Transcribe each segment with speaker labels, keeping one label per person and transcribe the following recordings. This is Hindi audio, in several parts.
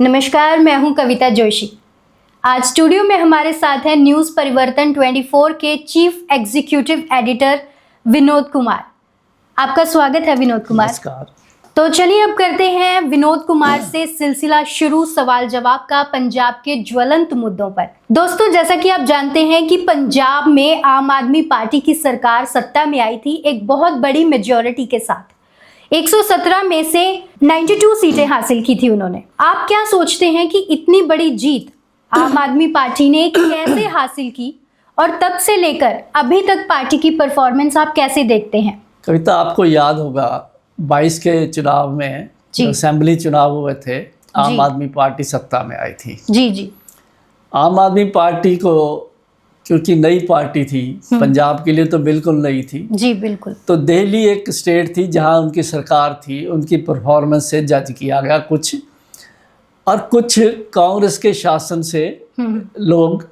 Speaker 1: नमस्कार, मैं हूं कविता जोशी। आज स्टूडियो में हमारे साथ हैं न्यूज़ परिवर्तन 24 के chief executive editor Vinod Kumar. आपका स्वागत है विनोद कुमार।
Speaker 2: नमस्कार।
Speaker 1: तो चलिए अब करते हैं विनोद कुमार से सिलसिला शुरू सवाल जवाब का पंजाब के ज्वलंत मुद्दों पर। दोस्तों, जैसा कि आप जानते हैं कि पंजाब में आम आदमी पार्टी की सरकार सत्ता में आई थी एक बहुत बड़ी मेजॉरिटी के साथ। 117 में से 92 सीटें हासिल की थी उन्होंने। आप क्या सोचते हैं कि इतनी बड़ी जीत आम आदमी पार्टी ने कैसे हासिल की और तब से लेकर अभी तक पार्टी की परफॉर्मेंस आप कैसे देखते हैं?
Speaker 2: कविता, आपको याद होगा 22 के चुनाव में जो असेंबली चुनाव हुए थे, आम आदमी पार्टी सत्ता में आई थी। जी। आम आदमी पार्टी को क्योंकि नई पार्टी थी, पंजाब के लिए तो बिल्कुल नई थी। जी बिल्कुल। तो दिल्ली एक स्टेट थी जहां उनकी सरकार थी, उनकी परफॉर्मेंस से जज किया गया कुछ, और कुछ कांग्रेस के शासन से लोग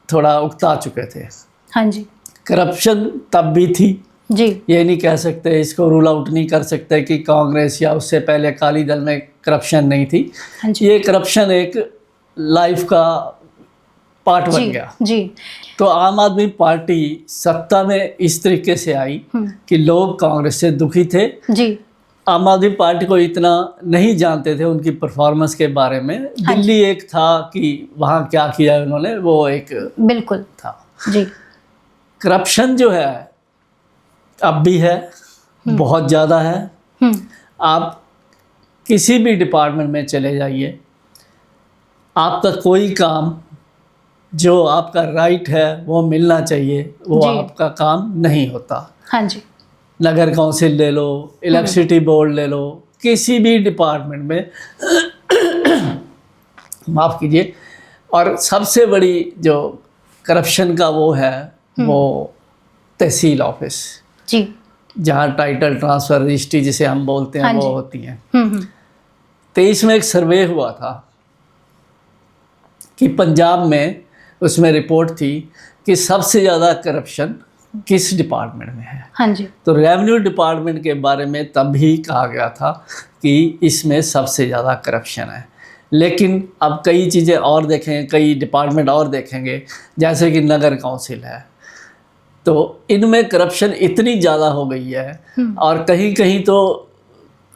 Speaker 2: थोड़ा उकता चुके थे। हाँ जी। करप्शन तब भी थी जी, ये नहीं कह सकते, इसको रूल आउट नहीं कर सकते कि कांग्रेस या उससे पहले अकाली दल में करप्शन नहीं थी। हाँ जी। ये करप्शन एक लाइफ का पार्ट बन गया जी। तो आम आदमी पार्टी सत्ता में इस तरीके से आई कि लोग कांग्रेस से दुखी थे जी। आम आदमी पार्टी को इतना नहीं जानते थे उनकी परफॉर्मेंस के बारे में। हाँ दिल्ली एक था कि वहाँ क्या किया उन्होंने, वो एक बिल्कुल था जी। करप्शन जो है अब भी है, बहुत ज़्यादा है। आप किसी भी डिपार्टमेंट में चले जाइए, आपका कोई काम जो आपका राइट है वो मिलना चाहिए, वो आपका काम नहीं होता। हाँ जी। नगर काउंसिल ले लो, इलेक्ट्रिसिटी बोर्ड ले लो, किसी भी डिपार्टमेंट में माफ़ कीजिए। और सबसे बड़ी जो करप्शन का वो है वो तहसील ऑफिस जी, जहाँ टाइटल ट्रांसफ़र रजिस्ट्री जिसे हम बोलते हैं वो होती हैं। 23 में एक सर्वे हुआ था कि पंजाब में, उसमें रिपोर्ट थी कि सबसे ज़्यादा करप्शन किस डिपार्टमेंट में है। हाँ जी। तो रेवेन्यू डिपार्टमेंट के बारे में तब भी कहा गया था कि इसमें सबसे ज़्यादा करप्शन है। लेकिन अब कई चीज़ें और देखेंगे, कई डिपार्टमेंट और देखेंगे, जैसे कि नगर काउंसिल है, तो इनमें करप्शन इतनी ज़्यादा हो गई है। और कहीं कहीं तो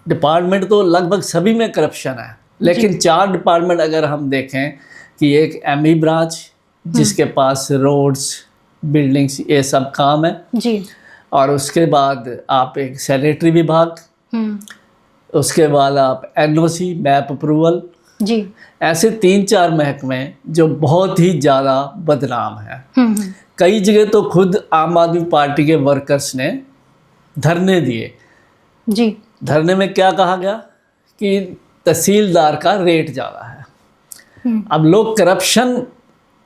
Speaker 2: डिपार्टमेंट तो लगभग सभी में करप्शन है। लेकिन 4 डिपार्टमेंट अगर हम देखें कि एक एमई ब्रांच जिसके पास रोड्स, बिल्डिंग्स, ये सब काम है जी। और उसके बाद आप एक सैनिटरी विभाग, उसके बाद आप एनओसी, मैप अप्रूवल जी। ऐसे 3-4 महकमे जो बहुत ही ज़्यादा बदनाम है। कई जगह तो खुद आम आदमी पार्टी के वर्कर्स ने धरने दिए जी। धरने में क्या कहा गया कि तहसीलदार का रेट ज़्यादा है। अब लोग करप्शन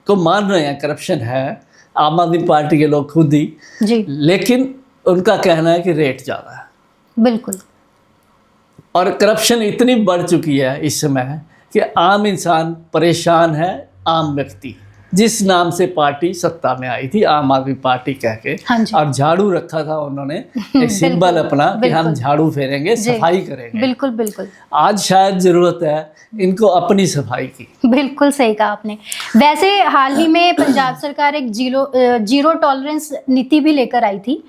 Speaker 2: को मान रहे हैं, करप्शन है, आम आदमी पार्टी के लोग खुद ही जी। लेकिन उनका कहना है कि रेट ज़्यादा है। बिल्कुल। और करप्शन इतनी बढ़ चुकी है इस समय कि आम इंसान परेशान है। आम व्यक्ति, जिस नाम से पार्टी सत्ता में आई थी, आम आदमी पार्टी कह के, हाँ और झाड़ू रखा था उन्होंने, एक सिंबल अपना कि हम झाड़ू फेरेंगे, सफाई करेंगे। बिल्कुल बिल्कुल। आज शायद ज़रूरत है इनको अपनी सफाई की। बिल्कुल सही कहा आपने। वैसे हाल ही में पंजाब सरकार एक जीरो टॉलरेंस नीति भी लेकर आई थी,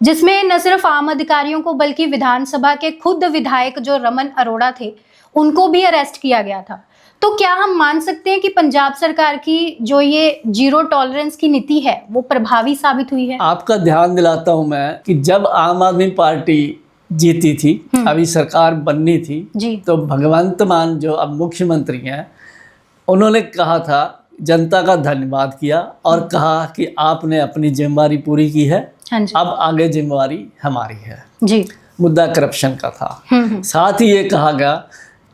Speaker 2: जिसमें न सिर्फ आम अधिकारियों को बल्कि विधानसभा के खुद विधायक जो रमन अरोड़ा थे उनको भी अरेस्ट किया गया था। तो क्या हम मान सकते हैं कि पंजाब सरकार की जो ये जीरो टॉलरेंस की नीति है वो प्रभावी साबित हुई है? आपका ध्यान दिलाता हूं मैं कि जब आम आदमी पार्टी जीती थी, अभी सरकार बननी थी जी। तो भगवंत मान जो अब मुख्यमंत्री हैं, उन्होंने कहा था, जनता का धन्यवाद किया और कहा कि आपने अपनी जिम्मेदारी पूरी की है। हाँ जी। अब आगे जिम्मेदारी हमारी है जी। मुद्दा करप्शन का था। साथ ही ये कहा गया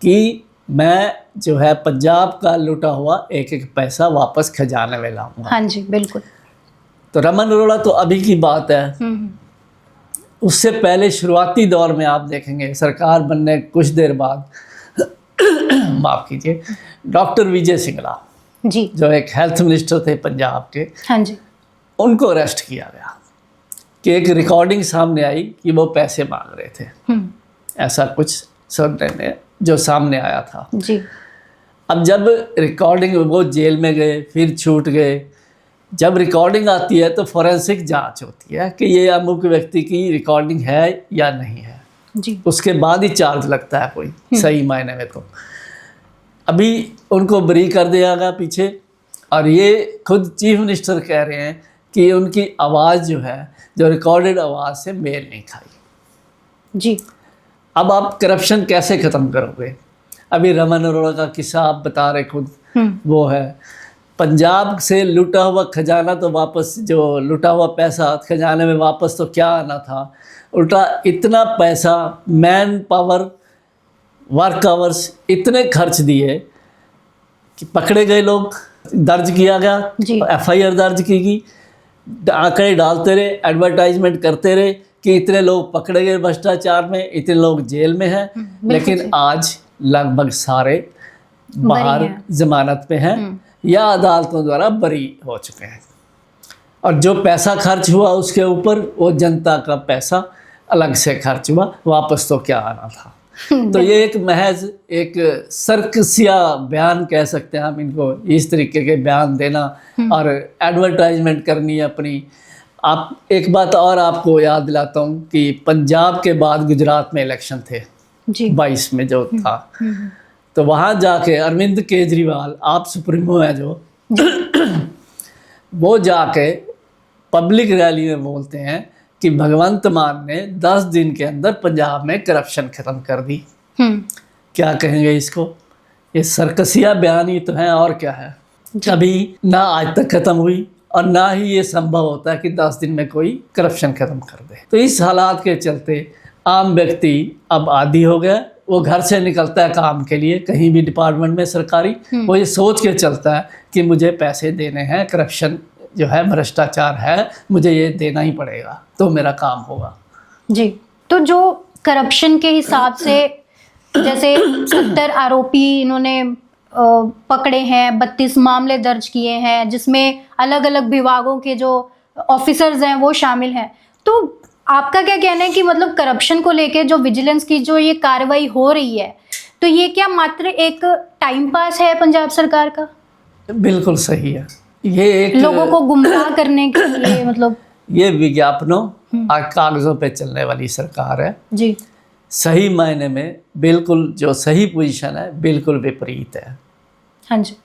Speaker 2: कि मैं जो है पंजाब का लुटा हुआ एक एक पैसा वापस खजाने में लाऊंगा। हाँ जी बिल्कुल। तो रमन अरोड़ा तो अभी की बात है। उससे पहले शुरुआती दौर में आप देखेंगे सरकार बनने कुछ देर बाद माफ कीजिए, डॉक्टर विजय सिंगला जी, जो एक हेल्थ मिनिस्टर थे पंजाब के, हाँ जी, उनको अरेस्ट किया गया कि एक रिकॉर्डिंग सामने आई कि वो पैसे मांग रहे थे। ऐसा कुछ सुनने में जो सामने आया था जी। अब जब रिकॉर्डिंग, वो जेल में गए फिर छूट गए, जब रिकॉर्डिंग आती है तो फॉरेंसिक जांच होती है कि ये अमुक व्यक्ति की रिकॉर्डिंग है या नहीं है
Speaker 1: जी।
Speaker 2: उसके बाद ही चार्ज लगता है कोई सही मायने में। तो अभी उनको बरी कर दिया गया पीछे, और ये खुद चीफ मिनिस्टर कह रहे हैं कि उनकी आवाज़ जो है, जो रिकॉर्डेड आवाज़ से मेल नहीं खाई
Speaker 1: जी।
Speaker 2: अब आप करप्शन कैसे ख़त्म करोगे? अभी रमन अरोड़ा का किस्सा आप बता रहे खुद, वो है पंजाब से लूटा हुआ खजाना, तो वापस जो लूटा हुआ पैसा खजाने में वापस तो क्या आना था, उल्टा इतना पैसा, मैन पावर, वर्क आवर्स इतने खर्च दिए कि पकड़े गए लोग, दर्ज किया गया, FIR दर्ज की गई, आंकड़े डालते रहे, एडवर्टाइजमेंट करते रहे कि इतने लोग पकड़े गए भ्रष्टाचार में, इतने लोग जेल में हैं, लेकिन आज लगभग सारे बाहर जमानत पे हैं या अदालतों द्वारा बरी हो चुके हैं। और जो पैसा खर्च हुआ उसके ऊपर, वो जनता का पैसा अलग से खर्च हुआ, वापस तो क्या आना था। तो ये एक महज एक सर्कसिया बयान कह सकते हैं हम इनको, इस तरीके के बयान देना और एडवर्टाइजमेंट करनी है अपनी। आप एक बात और आपको याद दिलाता हूँ कि पंजाब के बाद गुजरात में इलेक्शन थे जी। 22 में जो था, तो वहाँ जाके अरविंद केजरीवाल, आप सुप्रीमो हैं जो, वो जाके पब्लिक रैली में बोलते हैं कि भगवंत मान ने 10 दिन के अंदर पंजाब में करप्शन ख़त्म कर दी। क्या कहेंगे इसको? ये सर्कसिया बयान ही तो है, और क्या है। कभी ना आज तक ख़त्म हुई और ना ही ये संभव होता है कि 10 दिन में कोई करप्शन ख़त्म कर दे। तो इस हालात के चलते आम व्यक्ति अब आदी हो गया, वो घर से निकलता है काम के लिए कहीं भी डिपार्टमेंट में सरकारी, वो ये सोच के चलता है कि मुझे पैसे देने हैं, करप्शन जो है, भ्रष्टाचार है, मुझे ये देना ही पड़ेगा तो मेरा काम होगा
Speaker 1: जी। तो जो करप्शन के हिसाब से जैसे 70 आरोपी इन्होंने पकड़े हैं, 32 मामले दर्ज किए हैं, जिसमें अलग अलग विभागों के जो ऑफिसर्स हैं वो शामिल हैं, तो आपका क्या कहना है कि मतलब करप्शन को लेके जो विजिलेंस की जो ये कार्रवाई हो रही है, तो ये क्या मात्र एक टाइम पास है पंजाब सरकार का?
Speaker 2: बिल्कुल सही है। ये एक
Speaker 1: लोगों को गुमराह करने के लिए, मतलब
Speaker 2: ये विज्ञापनों और कागजों पे चलने वाली सरकार है
Speaker 1: जी।
Speaker 2: सही मायने में बिल्कुल जो सही पोजीशन है बिल्कुल विपरीत है।
Speaker 1: हाँ जी।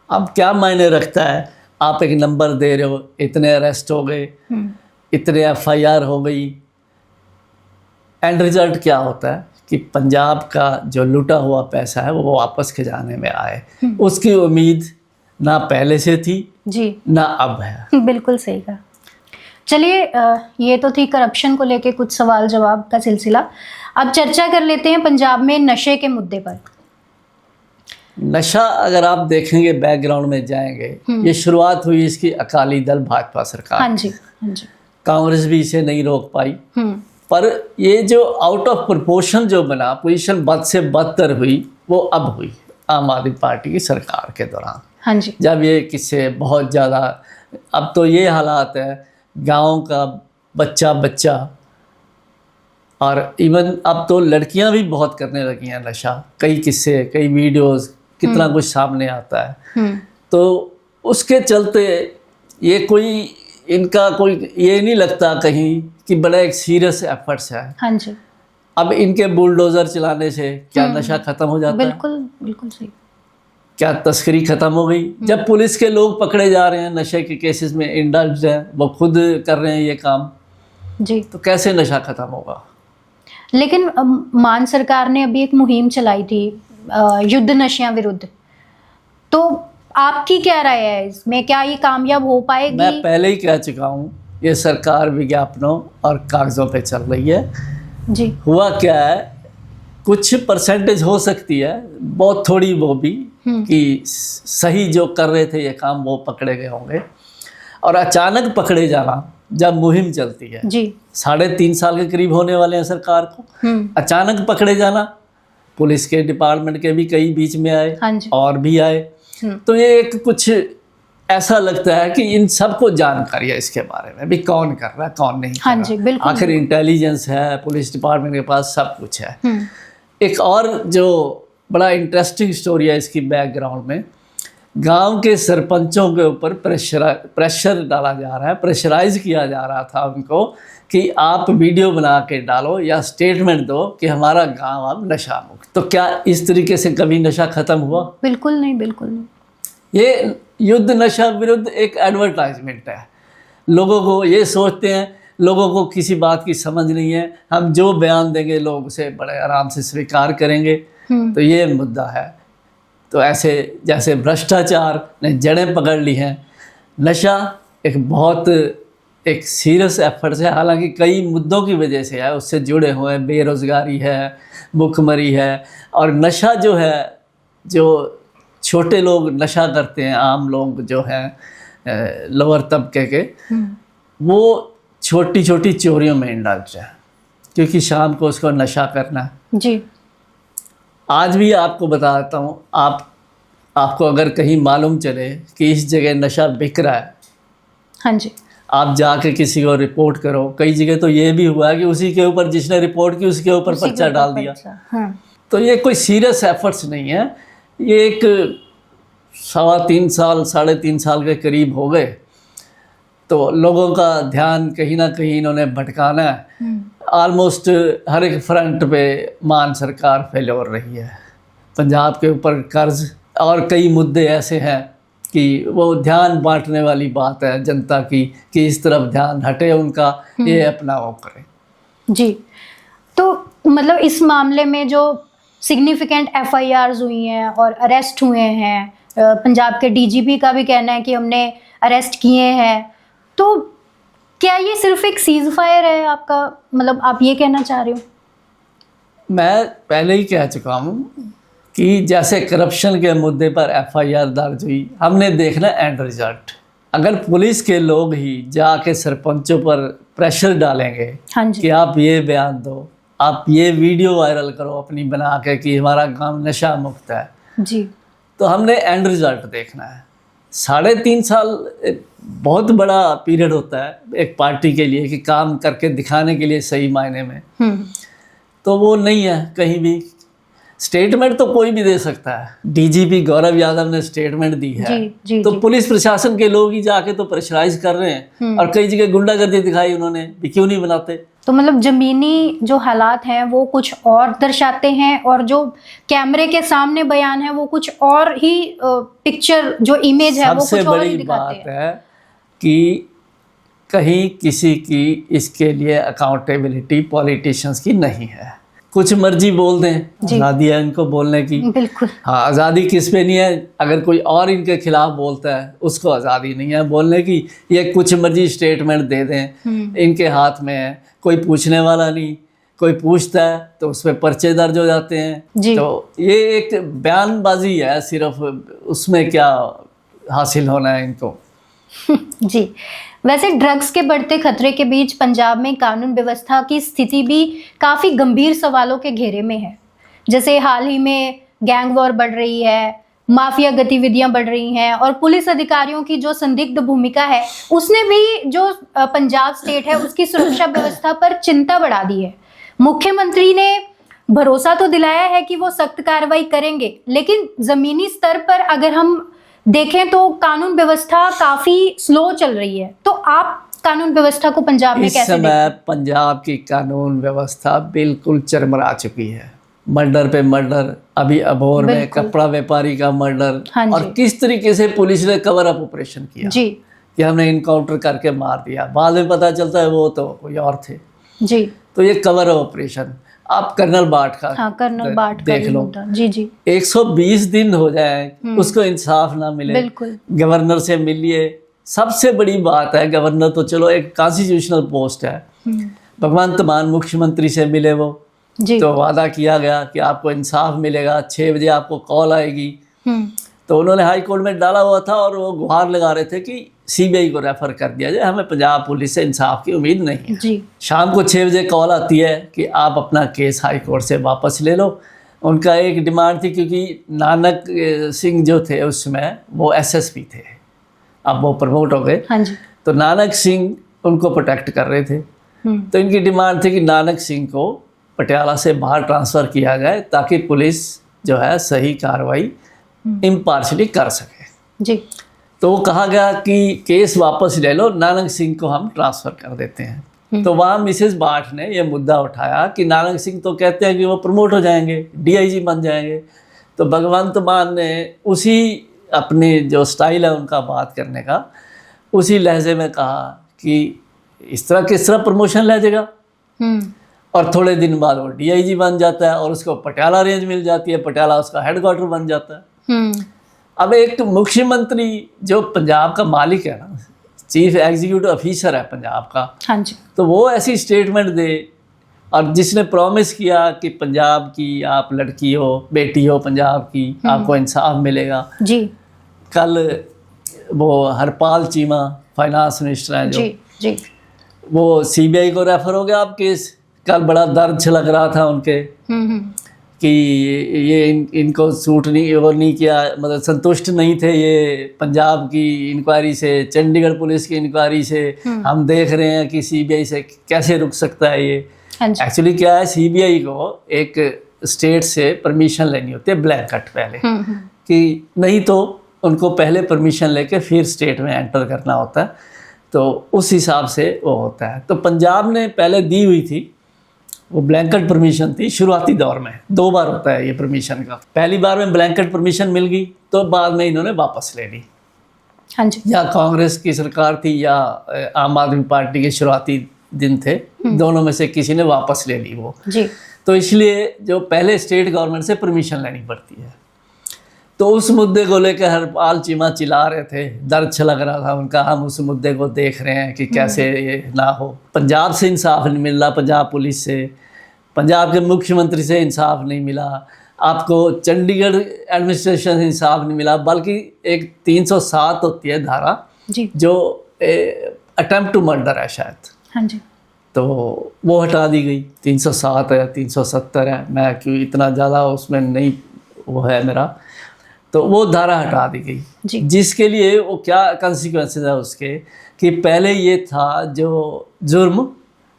Speaker 2: अब क्या मायने रखता है, आप एक नंबर दे रहे हो, इतने अरेस्ट हो गए, इतने FIR हो गई, एंड रिजल्ट क्या होता है कि पंजाब का जो लूटा हुआ पैसा है वो वापस खजाने में आए, उसकी उम्मीद ना पहले से थी
Speaker 1: जी,
Speaker 2: ना अब है।
Speaker 1: बिल्कुल सही कहा। चलिए, ये तो थी करप्शन को लेके कुछ सवाल जवाब का सिलसिला। अब चर्चा कर लेते हैं पंजाब में नशे के मुद्दे पर।
Speaker 2: नशा अगर आप देखेंगे, बैकग्राउंड में जाएंगे, ये शुरुआत हुई इसकी अकाली दल भाजपा सरकार।
Speaker 1: हाँ जी, हाँ जी।
Speaker 2: कांग्रेस भी इसे नहीं रोक पाई, पर ये जो आउट ऑफ प्रोपोर्शन जो बना, पोजीशन बद से बदतर हुई, वो अब हुई आम आदमी पार्टी की सरकार के दौरान।
Speaker 1: हाँ जी।
Speaker 2: जब ये किससे बहुत ज़्यादा, अब तो ये हालात है, गाँव का बच्चा और इवन अब तो लड़कियां भी बहुत करने लगी हैं नशा। कई किस्से, कई वीडियोस, कितना कुछ सामने आता है। तो उसके चलते ये कोई इनका कोई ये नहीं लगता कहीं कि बड़ा एक सीरियस एफर्ट्स है।
Speaker 1: हाँ जी।
Speaker 2: अब इनके बुलडोज़र चलाने से क्या नशा ख़त्म हो जाता है?
Speaker 1: बिल्कुल बिल्कुल सही।
Speaker 2: क्या तस्करी ख़त्म हो गई? जब पुलिस के लोग पकड़े जा रहे हैं, नशे के केसेस में इंडल्ज्ड हैं, वो खुद कर रहे हैं ये काम
Speaker 1: जी,
Speaker 2: तो कैसे नशा ख़त्म होगा?
Speaker 1: लेकिन मान सरकार ने अभी एक मुहिम चलाई थी युद्ध नशियां विरुद्ध, तो आपकी क्या राय है इसमें? क्या ये कामयाब हो पाएगी?
Speaker 2: मैं पहले ही कह चुका हूँ, ये सरकार विज्ञापनों और कागज़ों पे चल रही है
Speaker 1: जी।
Speaker 2: हुआ क्या है, कुछ परसेंटेज हो सकती है, बहुत थोड़ी वो भी, कि सही जो कर रहे थे ये काम वो पकड़े गए होंगे, और अचानक पकड़े जाना जब मुहिम चलती है
Speaker 1: जी,
Speaker 2: 3.5 साल के करीब होने वाले हैं सरकार को, अचानक पकड़े जाना, पुलिस के डिपार्टमेंट के भी कई बीच में आए,
Speaker 1: हाँ जी,
Speaker 2: और भी आए, तो ये एक कुछ ऐसा लगता है कि इन सबको जानकारी है इसके बारे में भी, कौन कर रहा है कौन नहीं
Speaker 1: हाँ
Speaker 2: कर
Speaker 1: जी,
Speaker 2: रहा।
Speaker 1: बिल्कुल,
Speaker 2: आखिर इंटेलिजेंस है, पुलिस डिपार्टमेंट के पास सब कुछ है। एक और जो बड़ा इंटरेस्टिंग स्टोरी है इसकी बैकग्राउंड में। गांव के सरपंचों के ऊपर प्रेशर डाला जा रहा है, प्रेशराइज किया जा रहा था उनको कि आप वीडियो बना के डालो या स्टेटमेंट दो कि हमारा गांव अब नशा मुक्त। तो क्या इस तरीके से कभी नशा खत्म हुआ?
Speaker 1: बिल्कुल नहीं, बिल्कुल नहीं।
Speaker 2: ये युद्ध नशा विरुद्ध एक एडवर्टाइजमेंट है। लोगों को ये सोचते हैं, लोगों को किसी बात की समझ नहीं है, हम जो बयान देंगे लोग उसे बड़े आराम से स्वीकार करेंगे। तो ये मुद्दा है। तो ऐसे जैसे भ्रष्टाचार ने जड़ें पकड़ ली हैं, नशा एक सीरियस एफर्ट्स है, हालांकि कई मुद्दों की वजह से है, उससे जुड़े हुए हैं, बेरोज़गारी है, भुखमरी है। और नशा जो है, जो छोटे लोग नशा करते हैं, आम लोग जो हैं लोअर तबके के, वो छोटी छोटी चोरियों में इंडल्ज हैं क्योंकि शाम को उसको नशा करना है।
Speaker 1: जी।
Speaker 2: आज भी आपको बताता हूँ, आपको अगर कहीं मालूम चले कि इस जगह नशा बिक रहा है,
Speaker 1: हाँ जी,
Speaker 2: आप जाके किसी को रिपोर्ट करो। कई जगह तो ये भी हुआ है कि उसी के ऊपर जिसने रिपोर्ट की उसके ऊपर पर्चा डाल दिया।
Speaker 1: हाँ।
Speaker 2: तो ये कोई सीरियस एफर्ट्स नहीं है। ये एक 3.25 साल 3.5 साल के करीब हो गए, तो लोगों का ध्यान कहीं ना कहीं इन्होंने भटकाना है। ऑलमोस्ट हर एक फ्रंट पे मान सरकार फेल्योर रही है। पंजाब के ऊपर कर्ज और कई मुद्दे ऐसे हैं कि वो ध्यान बांटने वाली बात है जनता की कि इस तरफ ध्यान हटे उनका, ये अपना वो करें।
Speaker 1: जी। तो मतलब इस मामले में जो सिग्निफिकेंट FIRs हुई हैं और अरेस्ट हुए हैं, पंजाब के DGP का भी कहना है कि हमने अरेस्ट किए हैं, तो क्या ये सिर्फ एक सीज फायर है आपका, मतलब आप ये कहना चाह रहे हो?
Speaker 2: मैं पहले ही कह चुका हूँ कि जैसे करप्शन के मुद्दे पर FIR दर्ज हुई, हमने देखना एंड रिजल्ट। अगर पुलिस के लोग ही जाके सरपंचों पर प्रेशर डालेंगे,
Speaker 1: हाँ जी,
Speaker 2: कि आप ये बयान दो, आप ये वीडियो वायरल करो अपनी बना के कि हमारा गांव नशा मुक्त है,
Speaker 1: जी,
Speaker 2: तो हमने एंड रिजल्ट देखना है। 3.5 साल बहुत बड़ा पीरियड होता है एक पार्टी के लिए कि काम करके दिखाने के लिए सही मायने में, तो वो नहीं है कहीं भी। स्टेटमेंट तो कोई भी दे सकता है। DGP गौरव यादव ने स्टेटमेंट दी है,
Speaker 1: जी,
Speaker 2: तो पुलिस प्रशासन के लोग ही जाके तो प्रेशराइज कर रहे हैं, और कई जगह गुंडागर्दी दिखाई उन्होंने भी, क्यों नहीं बनाते?
Speaker 1: तो मतलब जमीनी जो हालात हैं वो कुछ और दर्शाते हैं, और जो कैमरे के सामने बयान है वो कुछ और ही पिक्चर, जो इमेज है वो कुछ और ही दिखाते हैं।
Speaker 2: सबसे बड़ी बात है कि कहीं किसी की इसके लिए अकाउंटेबिलिटी पॉलिटिशियंस की नहीं है। कुछ मर्जी बोल दें, आज़ादी है इनको बोलने की।
Speaker 1: बिल्कुल।
Speaker 2: हाँ, आज़ादी किस पे नहीं है? अगर कोई और इनके खिलाफ बोलता है उसको आज़ादी नहीं है बोलने की। ये कुछ मर्जी स्टेटमेंट दे दें, इनके हाथ में है, कोई पूछने वाला नहीं, कोई पूछता है तो उस पर पर्चे दर्ज हो जाते हैं। तो ये एक बयानबाजी है सिर्फ, उसमें क्या हासिल होना है इनको।
Speaker 1: जी। वैसे ड्रग्स के बढ़ते खतरे के बीच पंजाब में कानून व्यवस्था की स्थिति भी काफ़ी गंभीर सवालों के घेरे में है। जैसे हाल ही में गैंग वॉर बढ़ रही है, माफिया गतिविधियां बढ़ रही हैं, और पुलिस अधिकारियों की जो संदिग्ध भूमिका है उसने भी जो पंजाब स्टेट है उसकी सुरक्षा व्यवस्था पर चिंता बढ़ा दी है। मुख्यमंत्री ने भरोसा तो दिलाया है कि वो सख्त कार्रवाई करेंगे, लेकिन जमीनी स्तर पर अगर हम देखें तो कानून व्यवस्था काफी स्लो चल रही है। तो आप कानून व्यवस्था को पंजाब में कैसे देखते हैं?
Speaker 2: इस समय पंजाब की कानून व्यवस्था बिल्कुल चरमरा चुकी है। मर्डर पे मर्डर, अभी अबोहर में कपड़ा व्यापारी का मर्डर,
Speaker 1: हाँ,
Speaker 2: और किस तरीके से पुलिस ने कवर अप ऑपरेशन किया
Speaker 1: जी,
Speaker 2: कि हमने इनकाउंटर करके मार दिया, बाद में पता चलता है वो तो कोई और थे
Speaker 1: जी।
Speaker 2: तो ये कवर अप ऑपरेशन। आप कर्नल बाट का,
Speaker 1: हाँ, कर्नल बाट
Speaker 2: देख लो,
Speaker 1: जी जी,
Speaker 2: 120 दिन हो जाए उसको इंसाफ ना मिले,
Speaker 1: बिल्कुल।
Speaker 2: गवर्नर से मिलिए। सबसे बड़ी बात है, गवर्नर तो चलो एक कॉन्स्टिट्यूशनल पोस्ट है, भगवंत मान मुख्यमंत्री से मिले वो
Speaker 1: जी,
Speaker 2: तो वादा किया गया कि आपको इंसाफ मिलेगा, 6 बजे आपको कॉल आएगी। तो उन्होंने हाई कोर्ट में डाला हुआ था और वो गुहार लगा रहे थे कि CBI को रेफर कर दिया जाए, हमें पंजाब पुलिस से इंसाफ की उम्मीद नहीं है
Speaker 1: जी।
Speaker 2: शाम को 6 बजे कॉल आती है कि आप अपना केस हाई कोर्ट से वापस ले लो। उनका एक डिमांड थी, क्योंकि नानक सिंह जो थे उसमें वो SSP थे, अब वो प्रमोट हो गए,
Speaker 1: हाँ जी।
Speaker 2: तो नानक सिंह उनको प्रोटेक्ट कर रहे थे। तो इनकी डिमांड थी कि नानक सिंह को पटियाला से बाहर ट्रांसफ़र किया जाए ताकि पुलिस जो है सही कार्रवाई इम्पार्शली कर सके।
Speaker 1: जी।
Speaker 2: तो वो कहा गया कि केस वापस ले लो, नानक सिंह को हम ट्रांसफ़र कर देते हैं। तो वहाँ मिसेस बाठ ने ये मुद्दा उठाया कि नानक सिंह तो कहते हैं कि वो प्रमोट हो जाएंगे, डीआईजी बन जाएंगे। तो भगवंत मान ने उसी अपनी जो स्टाइल है उनका बात करने का, उसी लहजे में कहा कि इस तरह किस तरह प्रमोशन ले जाएगा। और थोड़े दिन बाद वो डीआईजी बन जाता है और उसको पटियाला रेंज मिल जाती है, पटियाला उसका हेडक्वार्टर बन जाता है। अब एक मुख्यमंत्री जो पंजाब का मालिक है ना, चीफ एग्जीक्यूटिव ऑफिसर है पंजाब का,
Speaker 1: हाँ जी,
Speaker 2: तो वो ऐसी स्टेटमेंट दे, और जिसने प्रॉमिस किया कि पंजाब की आप लड़की हो, बेटी हो पंजाब की, आपको इंसाफ मिलेगा
Speaker 1: जी।
Speaker 2: कल वो हरपाल चीमा फाइनेंस मिनिस्टर हैं जो,
Speaker 1: जी जी,
Speaker 2: वो सीबीआई को रेफर हो गया। आप केस कल बड़ा दर्द लग रहा था उनके कि ये इनको सूट नहीं, वो नहीं किया, मतलब संतुष्ट नहीं थे ये पंजाब की इंक्वायरी से, चंडीगढ़ पुलिस की इंक्वायरी से। हम देख रहे हैं कि सीबीआई से कैसे रुक सकता है ये। एक्चुअली क्या है, सीबीआई को एक स्टेट से परमिशन लेनी होती है ब्लैंकेट पहले, कि नहीं तो उनको पहले परमिशन लेके फिर स्टेट में एंटर करना होता है। तो उस हिसाब से वो होता है। तो पंजाब ने पहले दी हुई थी, वो ब्लैंकेट परमिशन थी शुरुआती दौर में। 2 बार होता है ये परमिशन का। पहली बार में ब्लैंकेट परमिशन मिल गई तो बाद में इन्होंने वापस ले ली।
Speaker 1: हाँ जी।
Speaker 2: या कांग्रेस की सरकार थी या आम आदमी पार्टी के शुरुआती दिन थे, दोनों में से किसी ने वापस ले ली वो
Speaker 1: जी।
Speaker 2: तो इसलिए जो पहले स्टेट गवर्नमेंट से परमिशन लेनी पड़ती है। तो उस मुद्दे को लेकर हरपाल चीमा चिल्ला रहे थे, दर्द लग रहा था उनका, हम उस मुद्दे को देख रहे हैं कि कैसे ये ना हो। पंजाब से इंसाफ नहीं मिल रहा, पंजाब पुलिस से, पंजाब के मुख्यमंत्री से इंसाफ नहीं मिला, आपको चंडीगढ़ एडमिनिस्ट्रेशन से इंसाफ नहीं मिला, बल्कि एक 307 होती है धारा
Speaker 1: जी,
Speaker 2: जो अटेम्प्ट टू मर्डर है शायद।
Speaker 1: हाँ जी।
Speaker 2: तो वो हटा दी गई। 307 है, 370 है, मैं क्यों इतना ज़्यादा उसमें नहीं वो है मेरा, तो वो धारा हटा दी गई
Speaker 1: जी।
Speaker 2: जिसके लिए वो क्या कंसिक्वेंसेस है उसके, कि पहले ये था जो जुर्म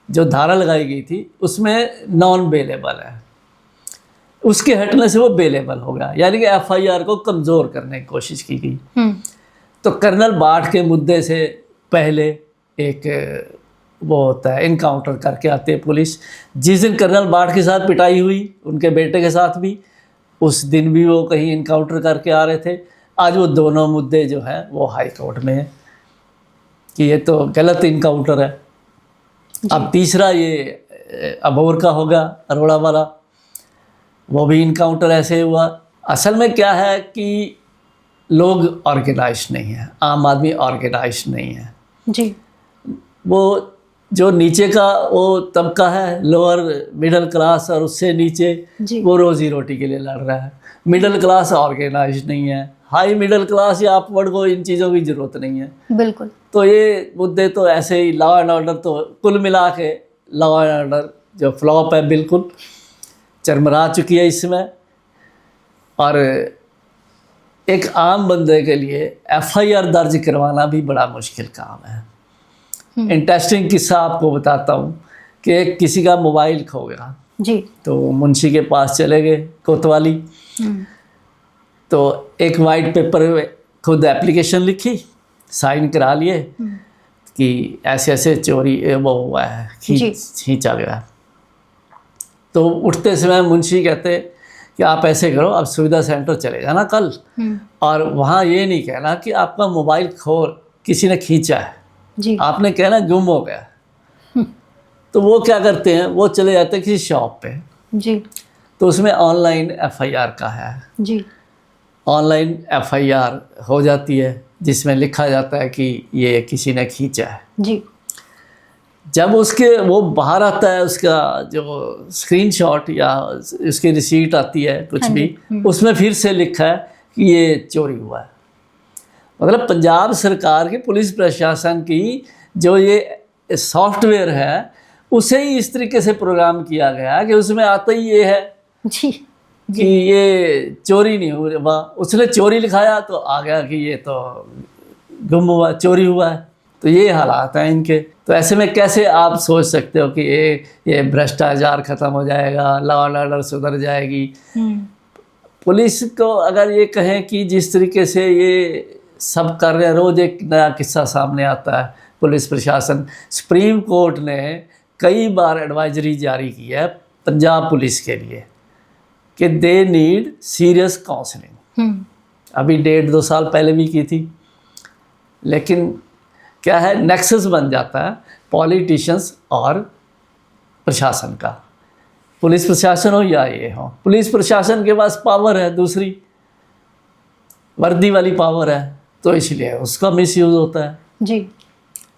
Speaker 2: जो धारा लगाई गई थी उसमें नॉन बेलेबल है, उसके हटने से वो बेलेबल हो गया, यानी कि एफआईआर को कमज़ोर करने की कोशिश की गई। तो कर्नल बाठ के मुद्दे से पहले एक वो होता है, इनकाउंटर करके आते हैं पुलिस। जिस दिन कर्नल बाठ के साथ पिटाई हुई, उनके बेटे के साथ भी, उस दिन भी वो कहीं इनकाउंटर करके आ रहे थे। आज वो दोनों मुद्दे जो हैं वो हाई कोर्ट में हैं कि ये तो गलत इनकाउंटर है। अब तीसरा ये अबोर का होगा, अरोड़ा वाला, वो भी इनकाउंटर ऐसे हुआ। असल में क्या है कि लोग ऑर्गेनाइज नहीं है, आम आदमी ऑर्गेनाइज नहीं है
Speaker 1: जी।
Speaker 2: वो जो नीचे का वो तबका है, लोअर मिडिल क्लास और उससे नीचे, वो रोजी रोटी के लिए लड़ रहा है। मिडिल क्लास ऑर्गेनाइज नहीं है, हाई मिडिल क्लास या अपवर्ड को इन चीज़ों की ज़रूरत नहीं है।
Speaker 1: बिल्कुल।
Speaker 2: तो ये मुद्दे तो ऐसे ही, लॉ एंड ऑर्डर तो कुल मिला के लॉ एंड ऑर्डर जो फ्लॉप है बिल्कुल चरमरा चुकी है इसमें। और एक आम बंदे के लिए एफआईआर दर्ज करवाना भी बड़ा मुश्किल काम है। इंटरेस्टिंग किस्सा आपको बताता हूँ कि एक किसी का मोबाइल खो गया
Speaker 1: जी।
Speaker 2: तो मुंशी के पास चले गए कोतवाली। तो एक वाइट पेपर में खुद एप्लीकेशन लिखी, साइन करा लिए कि ऐसे ऐसे चोरी वो हुआ है, खींचा गया। तो उठते समय मुंशी कहते कि आप ऐसे करो, आप सुविधा सेंटर चले जाना कल, और वहाँ ये नहीं कहना कि आपका मोबाइल किसी ने खींचा है
Speaker 1: जी।
Speaker 2: आपने कहना गुम हो गया। तो वो क्या करते हैं, वो चले जाते हैं किसी शॉप पे
Speaker 1: जी।
Speaker 2: तो उसमें ऑनलाइन एफआईआर का है
Speaker 1: जी।
Speaker 2: ऑनलाइन एफआईआर हो जाती है जिसमें लिखा जाता है कि ये किसी ने खींचा है
Speaker 1: जी।
Speaker 2: जब उसके वो बाहर आता है, उसका जो स्क्रीनशॉट या उसकी रिसीट आती है कुछ भी, उसमें फिर से लिखा है कि ये चोरी हुआ है। मतलब पंजाब सरकार की पुलिस प्रशासन की जो ये सॉफ्टवेयर है उसे ही इस तरीके से प्रोग्राम किया गया कि उसमें आता ही ये है
Speaker 1: जी
Speaker 2: कि ये चोरी नहीं हुआ। उसने चोरी लिखाया तो आ गया कि ये तो गुम हुआ, चोरी हुआ है। तो ये हालात हैं इनके। तो ऐसे में कैसे आप सोच सकते हो कि ये भ्रष्टाचार ख़त्म हो जाएगा, लॉ एंड ऑर्डर सुधर जाएगी। पुलिस को अगर ये कहें कि जिस तरीके से ये सब कर रहे हैं, रोज़ एक नया किस्सा सामने आता है। पुलिस प्रशासन, सुप्रीम कोर्ट ने कई बार एडवाइजरी जारी की है पंजाब पुलिस के लिए कि दे नीड सीरियस काउंसलिंग। अभी 1.5-2 साल पहले भी की थी, लेकिन क्या है, नेक्सस बन जाता है पॉलिटिशियंस और प्रशासन का। पुलिस प्रशासन हो या ये हो, पुलिस प्रशासन के पास पावर है, दूसरी वर्दी वाली पावर है, तो इसलिए उसका मिसयूज़ होता है
Speaker 1: जी।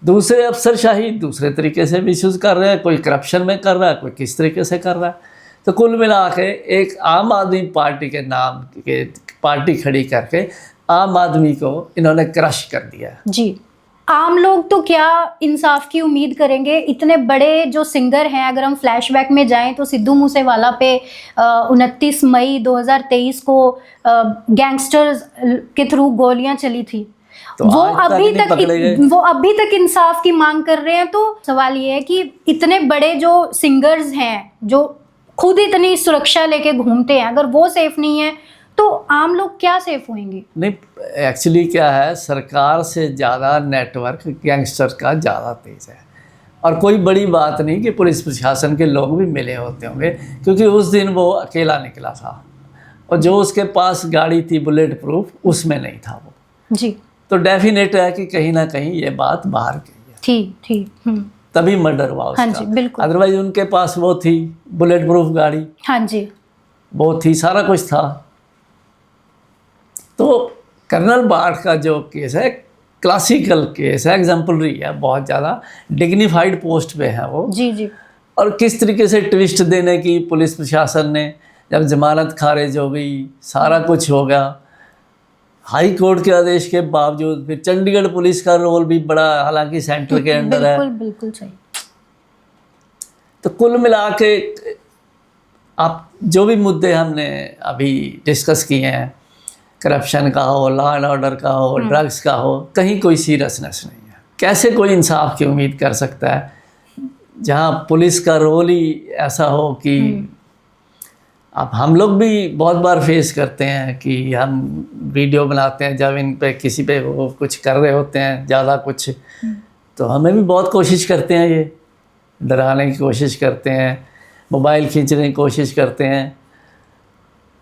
Speaker 2: दूसरे अफसरशाही दूसरे तरीके से मिसयूज़ कर रहे हैं, कोई करप्शन में कर रहा है, कोई किस तरीके से कर रहा है। तो कुल मिला के एक आम आदमी पार्टी के नाम के पार्टी खड़ी करके आम आदमी को इन्होंने क्रश कर दिया
Speaker 1: जी। आम लोग तो क्या इंसाफ की उम्मीद करेंगे? इतने बड़े जो सिंगर हैं, अगर हम फ्लैशबैक में जाएं तो सिद्धू मूसेवाला पे 29 मई 2023 को गैंगस्टर्स के थ्रू गोलियां चली थी,
Speaker 2: तो
Speaker 1: वो अभी तक इंसाफ की मांग कर रहे हैं। तो सवाल ये है कि इतने बड़े जो सिंगर्स हैं, जो खुद इतनी सुरक्षा लेके घूमते हैं, अगर वो सेफ नहीं है तो आम लोग क्या सेफ होंगे?
Speaker 2: नहीं, एक्चुअली क्या है, सरकार से ज़्यादा नेटवर्क गैंगस्टर का ज़्यादा तेज़ है। और कोई बड़ी बात नहीं कि पुलिस प्रशासन के लोग भी मिले होते होंगे, क्योंकि उस दिन वो अकेला निकला था और जो उसके पास गाड़ी थी बुलेट प्रूफ, उसमें नहीं था वो
Speaker 1: जी।
Speaker 2: तो डेफिनेट है कि कहीं ना कहीं ये बात बाहर गई है।
Speaker 1: ठीक।
Speaker 2: तभी मर्डर हुआ उसका।
Speaker 1: हाँ जी, बिल्कुल।
Speaker 2: अदरवाइज उनके पास वो थी बुलेट प्रूफ गाड़ी,
Speaker 1: हाँ जी,
Speaker 2: वो थी, सारा कुछ था। तो कर्नल बाढ़ का जो केस है क्लासिकल केस है, एग्जाम्पलरी है, बहुत ज़्यादा डिग्निफाइड पोस्ट पे है वो
Speaker 1: जी।
Speaker 2: और किस तरीके से ट्विस्ट देने की पुलिस प्रशासन ने, जब जमानत खारिज हो गई, सारा कुछ हो गया, हाई कोर्ट के आदेश के बावजूद फिर चंडीगढ़ पुलिस का रोल भी बड़ा, हालांकि सेंटर के अंडर है।
Speaker 1: बिल्कुल सही।
Speaker 2: तो कुल मिला के आप जो भी मुद्दे हमने अभी डिस्कस किए हैं, करप्शन का हो, लॉ एंड ऑर्डर का हो, ड्रग्स का हो, कहीं कोई सीरियसनेस नहीं है। कैसे कोई इंसाफ की उम्मीद कर सकता है जहां पुलिस का रोल ही ऐसा हो कि अब हम लोग भी बहुत बार फेस करते हैं कि हम वीडियो बनाते हैं, जब इन पे किसी पे वो कुछ कर रहे होते हैं ज़्यादा कुछ, तो हमें भी बहुत कोशिश करते हैं, ये डराने की कोशिश करते हैं, मोबाइल खींचने की कोशिश करते हैं,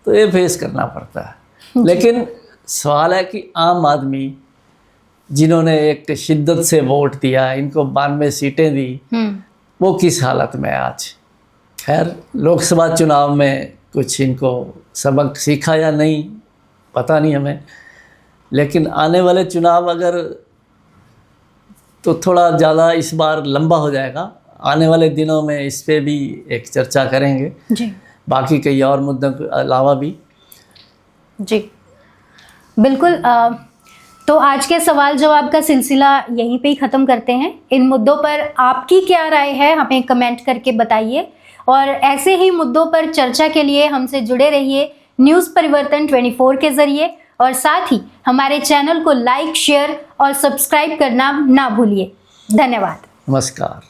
Speaker 2: तो ये फेस करना पड़ता है। लेकिन सवाल है कि आम आदमी जिन्होंने एक शिद्दत से वोट दिया, इनको 92 सीटें दी, वो किस हालत में है आज। खैर, लोकसभा चुनाव में कुछ इनको सबक सीखा या नहीं पता नहीं हमें, लेकिन आने वाले चुनाव अगर तो थोड़ा ज़्यादा इस बार लंबा हो जाएगा। आने वाले दिनों में इस पे भी एक चर्चा करेंगे
Speaker 1: जी,
Speaker 2: बाकी कई और मुद्दों के अलावा भी।
Speaker 1: जी बिल्कुल। तो आज के सवाल जवाब का सिलसिला यहीं पे ही ख़त्म करते हैं। इन मुद्दों पर आपकी क्या राय है, हमें कमेंट करके बताइए, और ऐसे ही मुद्दों पर चर्चा के लिए हमसे जुड़े रहिए न्यूज़ परिवर्तन 24 के ज़रिए, और साथ ही हमारे चैनल को लाइक, शेयर और सब्सक्राइब करना ना भूलिए। धन्यवाद।
Speaker 2: नमस्कार।